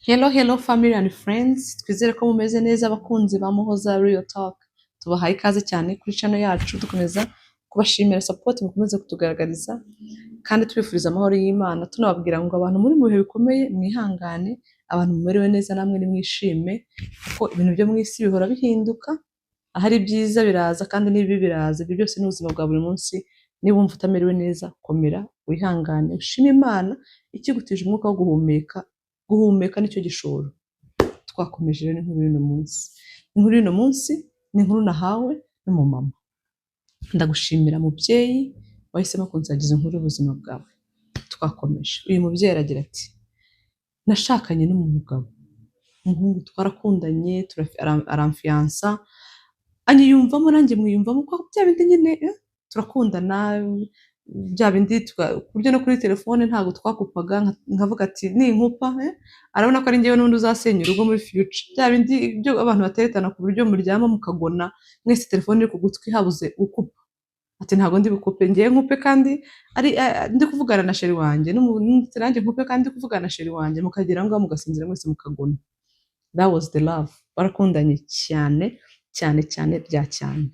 Hello, hello family and friends. Twizere ko mumeze neza abakunzi ba Muhoza Real Talk. Tubahaye ikaze cyane kuri channel yacu dukomeza kubashimira support mukomeze kutugaragariza kandi tubifuriza amahoro y'Imana tunababwira ngo abantu muri mu bihe bikomeye mwihangane, abantu mumerewe neza namwe nimwishime kuko ibintu byo mu isi bihora bihinduka, ahari byiza biraza kandi n'ibibi biraza. Ibyo byose ni ubuzima bwa buri munsi. Niba wumva utamerewe neza, komera wihangane ushime Imana ikigutije umwuka wo guhumeka nicyo gishoro. Twakomeje rero inkuru y'uno munsi. Inkuru y'uno munsi ni inkuru nahawe n'umumama. Ndagushimira mubyeyi wahisemo kunsangiza inkuru y'ubuzima bwawe. Twakomeje. Uyu mubyeyi aragira ati nashakanye n'umugabo, umuhungu twarakundanye aramfiyansa, anyiyumvamo nanjye mwiyumvamo ko bya bindi nyine turakundana, bya bindi kurya no kuri telefone ntabwo twakupaga, nkavuga ati ninkupa arabona ko ari njyewe n'undi uzasenya urugo muri future. Bya bindi byo abantu bateretana ku buryo muryama mukagona mwese telefone iri ku gutwi habuze ukupa. Ati ntabwo ndi bukupe, ngiye nkupe kandi ari ndi kuvugana na sheri wanjye, nanjye nkupe kandi ndi kuvugana na sheri wanjye, mukagira ngo mugasinzira mwese mukagona. That was the love. Barakundanye cyane cyane cyane bya cyane.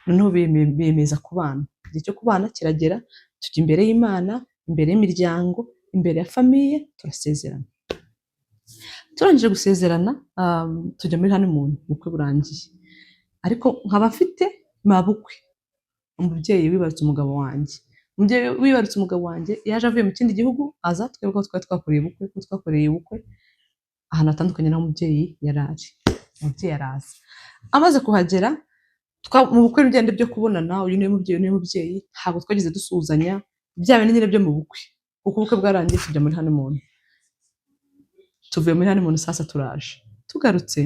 Noneho biyemeza kubana. Igihe cyo kubana kiragera, tujya imbere y'Imana, imbere y'imiryango, imbere ya famiye, turasezerana. Turangije gusezerana, tujya muri honeymoon, ubukwe burangiye. Ariko nkaba mfite mabukwe, umubyeyi wibarutse umugabo wanjye. Umubyeyi wibarutse umugabo wanjye yaje avuye mu kindi gihugu, aza twebwe ko twari twakoreye ubukwe ahantu hatandukanye n'aho umubyeyi yari ari. Umubyeyi araza. Amaze kuhagera, mu bukwe n'ibigenda byo kubonana, uyu niwe mubyeyi, ntabwo twagize dusuhuzanya, bya bindi nyine byo mu bukwe. Kuko ubukwe bwarangiye tujya muri honeymoon. Tuvuye muri honeymoon sasa turaje. Tugarutse,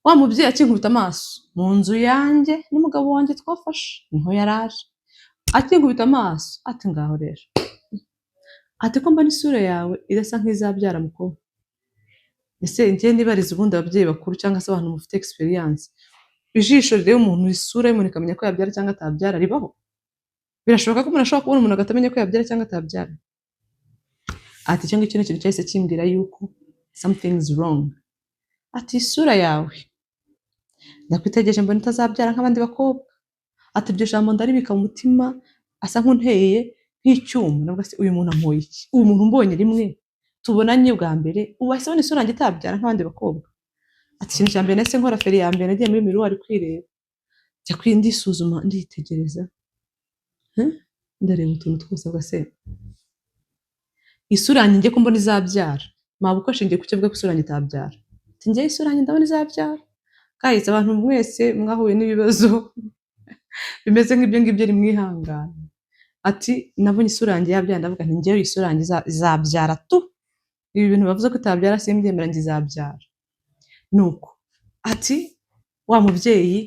wa mubyeyi akinkubita amaso mu nzu yanjye n'umugabo wanjye twafashe, niho yari aje. Akinkubita amaso, ati ngaho rero. Ati ko mbona isura yawe irasa nk'izabyara mukobwa. Ese njye nibariza ubundi ababyeyi bakuru cyangwa se abantu mufite experience, ijisho rero umuntu, isura y'umuntu ikamenya ko yabyara cyangwa atabyara ribaho? Birashoboka ko umuntu ashobora kubona umuntu agatamenya ko yabyara cyangwa atabyara? Ati icyo ngicyo ni ikintu cyahise kimbwira yuko something is wrong. Ati isura yawe ndakwitegereje mbona itazabyara nk'abandi bakobwa. Ati iryo jambo ndaribika mu mutima, asa nk'unteye nk'icyuma. Nabwo se uyu muntu ampoye iki? Uyu muntu mbonye rimwe tubonanye bwa mbere, ubu ahise abona isura yanjye itabyara nk'abandi bakobwa. Ati ikintu cya mbere nahise nkora feri ya mbere, nagiye muri miruwari kwireba, njya ndisuzuma nditegereza, ndareba utuntu twose bwase isura yanjye njye ko mbona izabyara. Mabukwe ashingiye ku cyo avuga ko isura yanjye itabyara. Ati njye isura yanjye ndabona izabyara. Kahise abantu mwese mwahuye n'ibibazo bimeze nk'ibyo ngibyo ari mwihangana. Ati nabonye isura yanjye yabyara, ndavuga nti njyewe isura yanjye izabyara tu. Ibi bintu bavuze ko itabyara simbyemera, njye izabyara. Nuko ati wa mubyeyi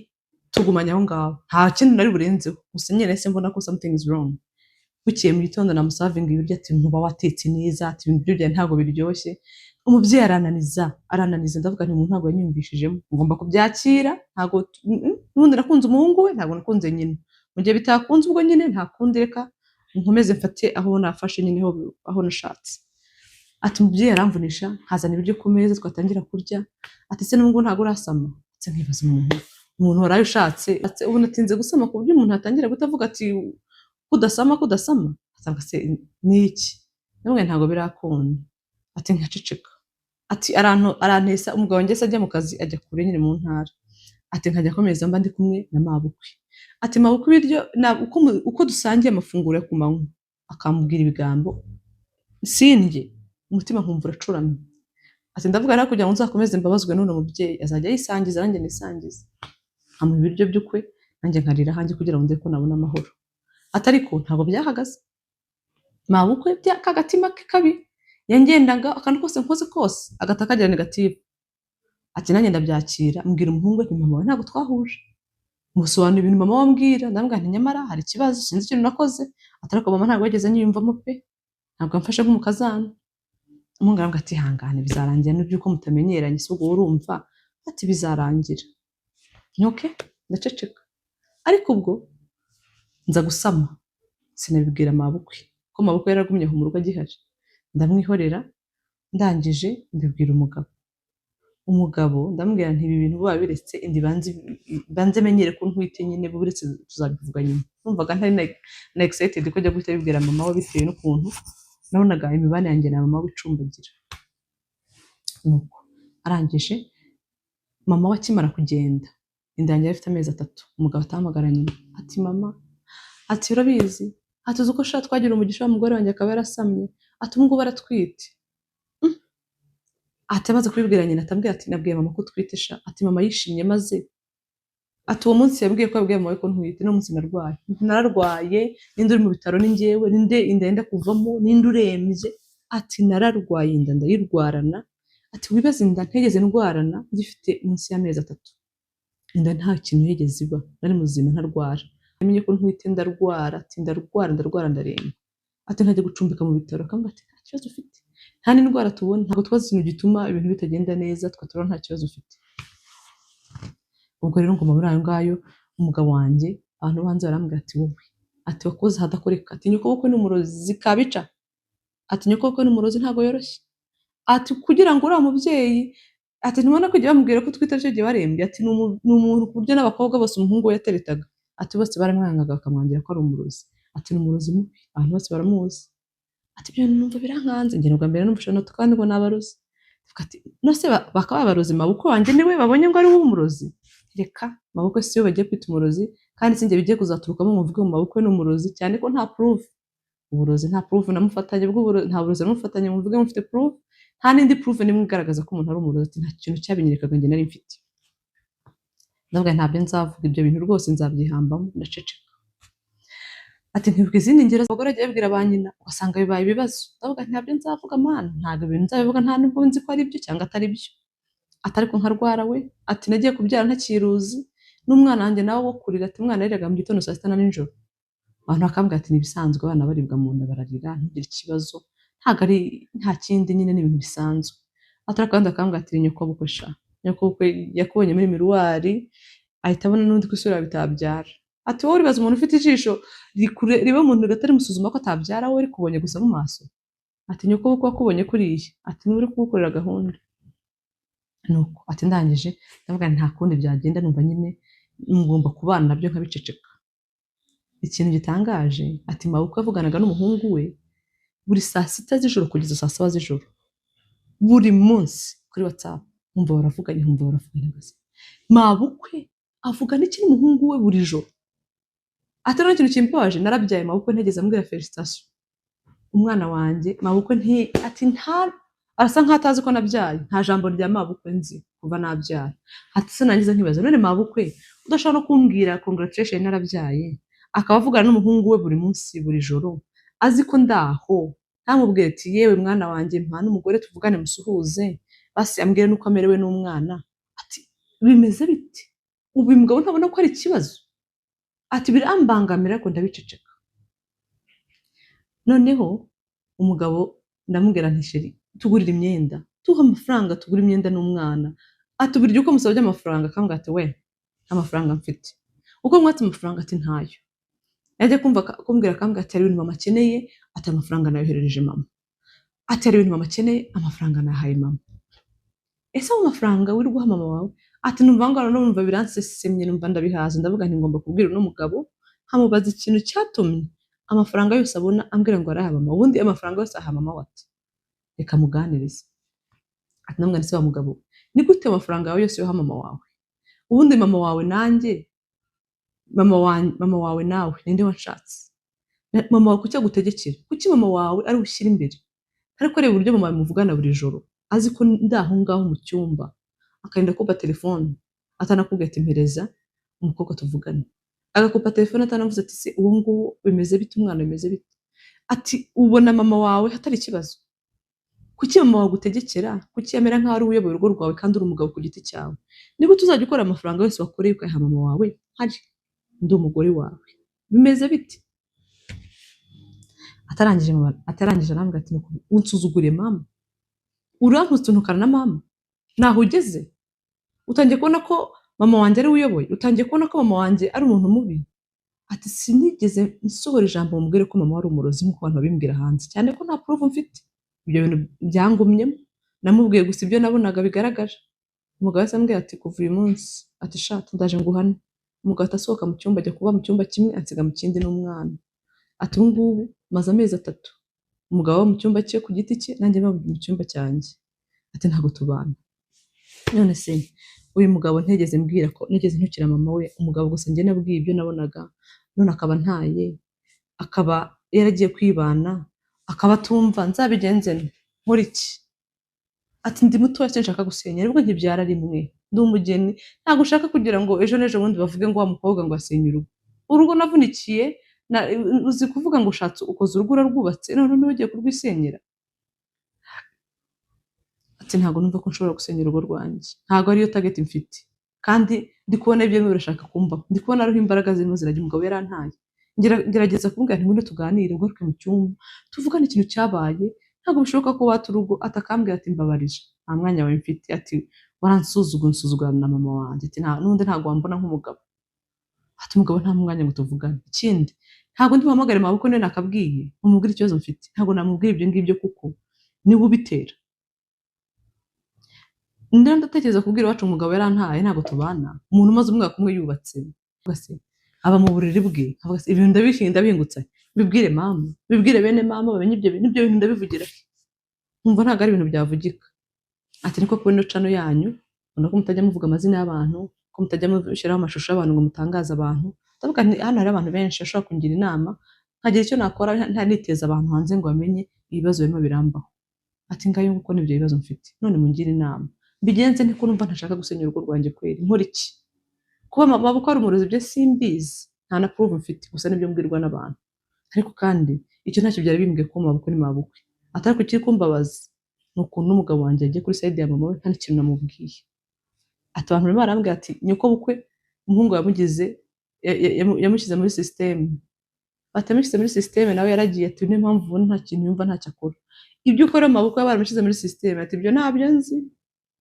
tugumanye aho ngaho, nta kintu nari burenzeho, gusa nyine nahise mbona ko something is wrong. Bukeye mu gitondo namusavinga ibiryo, ati ntuba watetse neza, ati ibintu byo ntabwo biryoshye. Umubyeyi arananiza, ndavuga nti umuntu ntabwo yanyumvishijemo, ngomba kubyakira. Ntabwo n'ubundi nakunze umuhungu we, ntabwo nakunze nyine. Mu gihe bitakunze ubwo nyine nta kundi, reka nkomeze mfate aho nafashe nyine aho nashatse. Ati umubyeyi aramvunisha, nkazana ibiryo ku meza twatangira kurya. Ati se n'ubwo ntabwo urasama? Ati nkibaza umuntu waraye ushatse, ubu natinze gusama ku buryo umuntu atangira gutavuga ati kudasama. Asanga se ni iki? Namwe ntabwo birakunda. Ati nkaceceka. Ati arantesa, umugabo wanjye se ajya mu kazi, ajya kure nyine mu ntara. Ati nkajya akomeza mba ndi kumwe na mabukwe. Ati mabukwe ibiryo uko dusangiye amafunguro yo ku manywa, akambwira ibigambo sindye, umutima nkumva uracuramye. Ati ndavuga rero kugira ngo nzakomeze mbabazwe n'uno mubyeyi, azajya yisangiza nanjye nisangize. Amuha ibiryo by'ukwe, nanjye nkarira hanjye kugira ngo ndebe ko nabona amahoro. Ati ariko ntabwo byahagaze. Mabukwe kagatima ke kabi yangendaga, akantu kose nkoze kose agata kagira negative. Ati nanjye ndabyakira, mbwira umuhungu ati mama wawe ntabwo twahuje. Musobanura ibintu mama wambwira, ndambwira nti nyamara hari ikibazo, sinzi ikintu nakoze. Ati ariko mama ntabwo yageze anyiyumvamo pe, ntabwo amfashe nk'umukazana. Umuhungu arambwira ati hangane bizarangira, n'ibyuko mutamenyeranye si ubwo urumva. Ati bizarangira. Nyoke ndaceceka. Ariko ubwo nza gusama, sinabibwira mabukwe ko mabukwe yaragumye aho mu rugo agihari. Ndamwihorera, ndangije mbibwira umugabo ndamubwira nti ibi bintu buba biretse indi banze menyere ko ntwite nyine buretse tuzabivuga nyuma. Numvaga ntari na excited ko ajya guhita abibwira mama we bitewe n'ukuntu nabonaga imibanire yanjye na mama we icumbagira. Nuko arangije mama we akimara kugenda inda yanjye yari ifite amezi 3, umugabo atahamagara nyina ati mama, ati urabizi, ati uzi uko twagira umugisha w'umugore wanjye akaba yarasamye, ati ubu ngubu aratwite. Ati amaze kubibwira nyina atambwira ati nabwiye mama ko twite sha, ati mama yishimye maze ati uwo munsi yabwiye ko yabwiye mama ko ntwite, no munsi narwaye, nararwaye, ninde uri mu bitaro ni njyewe, ninde inda yenda kuvamo, ninde urembye, ati nararwaye inda ndayirwarana, ati wibaze inda ntegeze ndwarana gifite munsi y'amezi 3, inda nta kintu yigeze iba, nari muzima ntarwara, namenye ko ntwite ndarwara, ati ndarwara ndaremba, ati ntajya gucumbika mu bitaro, akambwira ati nta kibazo ufite, nta n'indwara tubona, ntabwo twazi ikintu gituma ibintu bitagenda neza, twatura nta kibazo ufite. Ubwo rero ngoma muri ayo ngayo umugabo wanjye abantu banze barambwira ati wowe, ati wakoze hadakoreka, ati nyoko bukwe n'umurozi kabica, ati nyoko bukwe n'umurozi ntago yoroshye, ati kugira ngo uriya mubyeyi, ati ntubona ko igihe bamubwira ko twite cyo gihe barembye, ati ni umuntu ku buryo n'abakobwa bose umuhungu we yateretaga, ati bose baramwangaga bakamwangira ko ari umurozi, ati ni umurozi mubi, abantu bose baramuzi. Ati ibyo numva birankanze, njye n'ubwa mbere numva no kandi ngo nabarozi. Ati nose bakaba abarozi mabukwe wanjye niwe babonye ngo ari we umurozi. Reka mabukwe siyo bagiye kwita umurozi, kandi sinjye bigiye kuzaturukamo muvuge mu mabukwe n'umurozi, cyane ko nta proof. Uburozi nta proof namufatanye bw'uburozi, nta burozi namufatanye muvuge mufite proof, nta n'indi proof nimwe igaragaza ko umuntu ari umurozi, nta kintu cyabinyerekaga njye nari mfite. Ndavuga ntabyo nzavuga, ibyo bintu rwose nzabyihambamo, ndaceceka. Ati ntibuka izindi ngero abagore bagiye babwira ba nyina ugasanga bibaye ibibazo. Ndavuga ntabyo nzavuga mana, ntabwo ibintu nzabivuga, nta nubwo nzi ko ari byo cyangwa atari byo. Atari ko nkarwara we, ati nagiye kubyara ntakiruzi, n'umwana wanjye nawe wo kurira, ati umwana yariraga mu gitondo saa 6 na nijoro. Abantu bakambwira ati nibisanzwe, abana baribwa mu nda bararira, ntugire ikibazo, ntabwo ari nta kindi, nyine n'ibintu bisanzwe. Atari kandi akambwira ati nyoko bukwe sha, nyoko bukwe yakubonye muri miruwari ahita abona n'undi kwisura bitabyara. Ati wowe uribaza umuntu ufite ijisho riba umuntu gatari musuzuma ko atabyara, wowe rikubonye gusa mu maso. Ati nyoko bukwe wakubonye kuriya, ati nuri kugukorera gahunda. Nuko ati ndangije ndavuga nta kundi byagenda, numva nyine ngomba kubana nabyo nkabiceceka. Ikintu gitangaje, ati mabukwe avuganaga n'umuhungu we buri saa 6 z'ijoro kugeza saa 7 z'ijoro, buri munsi kuri WhatsApp, umva baravuganye gusa. Mabukwe avugana iki n'umuhungu we buri joro. Atari ikintu kimbabaje, narabyaye mabukwe ntegeze ambwira felicitation. Umwana wanjye mabukwe ati arasa nk'atazi ko nabyaye, nta jambo rya mabukwe nzi kuva nabyara. Ati se nangize nkibaza none mabukwe udashobora no kumbwira congratulation narabyaye, akaba avugana n'umuhungu we buri munsi buri joro, azi ko ndaho, ntamubwire ati yewe mwana wanjye mpa n'umugore tuvugane musuhuze, basi ambwire nuko amerewe n'umwana. Ati bimeze bite? Ubu uyu mugabo ntabona ko ari ikibazo? Ati birambangamira ko ndabiceceka. Noneho umugabo ndamubwira nti sheri tugurira imyenda, tuha amafaranga tugura imyenda n'umwana. Ati buryo uko musabye amafaranga, akambwira ati we amafaranga mfite. Uko mwatse amafaranga, ati ntayo. Yaje kumbwira akambwira ati ari ibintu mama akeneye, ati amafaranga nayoherereje mama. Ati ari ibintu mama akeneye, amafaranga nahaye mama. Ese mu mafaranga wiri guha mama wawe? Ati numva ngara no numva biransesemye, numva ndabihaza, ndavuga nti ngomba kubwira uno mugabo nkamubaza ikintu cyatumye amafaranga yose abona ambwira ngo araha mama, ubundi amafaranga yose aha mama wati. Reka muganirize. Ati namwe nise wa mugabo, ni gute amafaranga yawe yose yoha mama wawe? Ubundi mama wawe nanjye, mama wawe nawe ninde wanshatse? Mama wawe kuki agutegekera? Kuki mama wawe ari ushyira imbere? Ariko reba uburyo mama muvugana buri joro, azi ko ndaho ngaho mu cyumba, akarinda kuba telefone, atanakubwira ati mpereza umukobwa tuvugane. Agakupa telefone atanavuze ati se uwo nguwo bimeze bite, umwana bimeze bite? Ati ubona mama wawe hatari ikibazo? Kuki mama wawe gutegekera? Kuki yamera nkaho ari uyoboye urugo rwawe kandi uri umugabo ku giti cyawe? Niba tuzajya ukora amafaranga yose wakoreye ukayaha mama wawe, hari ndi umugore wawe, bimeze bite? Atarangije arambwira ati unsuzugure mama, urankutse untukana na mama, naho ugeze utangiye kubona ko mama wanjye ari uyoboye, utangiye kubona ko mama wanjye ari umuntu mubi. Ati sinigeze nsohora ijambo mubwire ko mama wari umurozi nk'uko abantu babimbwira hanze, cyane ko nta proof mfite. ibyo bintu byangumyemo, namubwiye gusa ibyo nabonaga bigaragara. Umugabo yahise ambwira ati kuva uyu munsi ati sha ndaje nguhane. Umugabo ahita asohoka mu cyumba ajya kuba mu cyumba kimwe ansiga mu kindi n'umwana. Ati ubu ngubu maze amezi 3 umugabo aba mu cyumba cye ku giti cye nanjye mba mu cyumba cyanjye. Ati ntabwo tubana. None se uyu mugabo ntigeze mbwira ko nigeze ntukira mama we, umugabo gusa njye nabwiye ibyo nabonaga, none akaba ntaye, akaba yaragiye kwibana, akaba atumva nzabigenze nte? Nkora iki? Ati ndi mutoya sinshaka gusenya, nibwo nkibyara rimwe, ndi umugeni, ntabwo ushaka kugira ngo ejo n'ejo bundi bavuge ngo wa mukobwa ngo asenye urugo. Urugo navunikiye, uzi kuvuga ngo ushatse ukoze urugo urarwubatse, none ugiye kurwisenyera. Ati ntabwo numva ko nshobora gusenya urugo rwanjye, ntabwo ariyo target mfite, kandi ndi kubona ibyo birashaka kumbaho, ndi kubona ariho imbaraga zirimo zirajya. Umugabo yarantaye, ngerageza kumubwira nti ngwino tuganire, ugaruke mu cyumba tuvugane ikintu cyabaye, ntabwo bishoboka ko wata urugo. Atakambwira ati mbabarije nta mwanya wawe mfite, ati nsuzugurana na mama wanjye, ati n'undi ntabwo wambona nk'umugabo. Ati umugabo nta mwanya ngo tuvugane. Ikindi ntabwo ndi buhamagare maboko niwe nakabwiye umubwire ikibazo mfite, ntabwo namubwira ibyo ngibyo kuko niwe ubitera. Ndenda ndatekereza kubwira iwacu umugabo yarantaye ntabwo tubana, umuntu umaze umwaka umwe yubatse aba mu buriri bwe, avuga se ibintu ndabishinda bingutse, bibwire mama, bibwire bene mama bamenye ibyo bintu ndabivugira. Nkumva ntabwo ari ibintu byavugika. Ati niko kubona cano yanyu, ubona ko mutajya muvuga amazina y'abantu, ko mutajya mushyiraho amashusho y'abantu ngo mutangaze abantu. Ndavuga nti hano hari abantu benshi bashobora kungira inama, nkagira icyo nakora ntaniteza abantu hanze ngo bamenye ibibazo birimo birambaho. Ati ngayo nguko nibyo bibazo mfite, none mungire inama mbigenze nte ko numva ntashaka gusenya urugo rwanjye kweri, nkora iki? Kuba mabukwe ari umurozi byo simbizi, nta na proof mfite, gusa nibyo mbwirwa n'abantu. Ariko kandi icyo ntacyo byari bimbwiye ko mabukwe ni mabukwe. Atari ku kiri kumbabaza ni ukuntu n'umugabo wanjye yagiye kuri side ya mama we nta n'ikintu namubwiye. Ati abantu barimo barambwira ati nyoko bukwe umuhungu yamushyize muri systeme. Atamushyize muri systeme nawe yaragiye, ati niyo mpamvu ubona nta kintu yumva ntacyo akora. Ibyo ukora mabukwe baramushyize muri systeme, ati ibyo ntabyo nzi.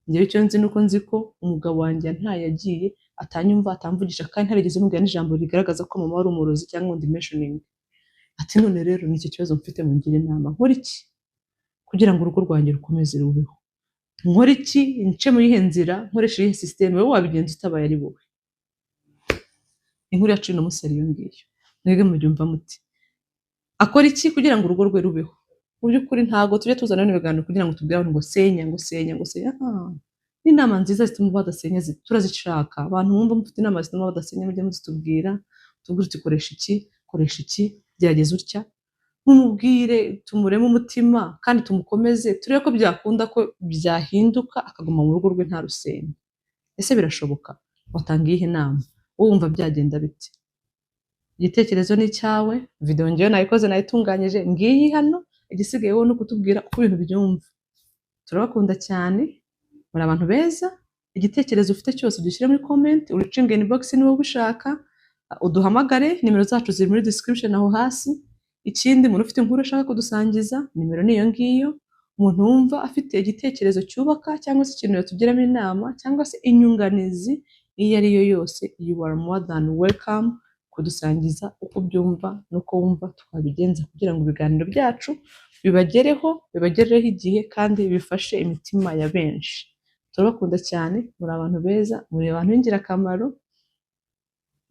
Njyewe icyo nzi nuko nzi ko umugabo wanjye ntayagiye, atanyumva, atamvugisha, kandi ntarigeze mubwira n'ijambo rigaragaza ko mama wari umurozi cyangwa undi mentioning. Ati none rero ni iki kibazo mfite, mungire inama, nkora iki kugira ngo urugo rwanjye rukomeze rubeho? Nkora iki? Nce muri ihe nzira, nkoresha iyi systeme? Wowe wabigenza utabaye ari wowe? Inkuru yacu no museri yo ngiyo, mwebwe mubyumva muti akora iki kugira ngo urugo rwe rubeho? Mu by'ukuri ntabwo tujye tuzana n'ibiganiro kugira ngo tubwire abantu ngo senya ngo senya ngo senya. N'inama nziza zituma badasenya turazishaka. Abantu mwumva mufite inama zituma badasenya mujye muzitubwira, tubwire uti koresha iki, gerageza utya, mumubwire, tumureme umutima kandi tumukomeze, turebe ko byakunda ko byahinduka akaguma mu rugo rwe nta rusenya. Ese birashoboka? Watanga iyihe nama? Wowe wumva byagenda bite? Igitekerezo ni cyawe, video ngiyo nayikoze nayitunganyije ngiyi hano, igisigaye wowe no kutubwira uko ibintu byumva. Turabakunda cyane, muri abantu beza. Igitekerezo ufite cyose gishyire muri comment, uricinge inbox niba ubishaka, uduhamagare, nimero zacu ziri muri description aho hasi. Ikindi umuntu ufite inkuru ashaka kudusangiza, nimero niyo ngiyo. Umuntu wumva afite igitekerezo cyubaka cyangwa se ikintu yatugiramo inama cyangwa se inyunganizi iyo ari yo yose, you are more than welcome kudusangiza uko byumva nuko wumva twabigenza kugira ngo ibiganiro byacu bibagereho igihe kandi bifashe imitima ya benshi. Turabakunda cyane, muri abantu beza, muri abantu b'ingirakamaro.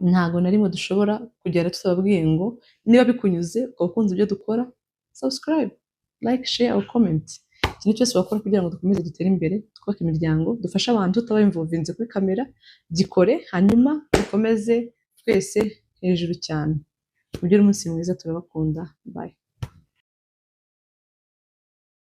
Ntago na rimwe dushobora kugera tutababwiye ngo niba bikunyuze ukaba ukunze ibyo dukora, subscribe, like, share or comment. Ikintu cyose wakora kugira ngo dukomeze dutere imbere, twubake imiryango, dufashe abantu tutabaye involvinze kuri kamera, gikore, hanyuma dukomeze twese hejuru cyane. Mugire umunsi mwiza, turabakunda. Bye.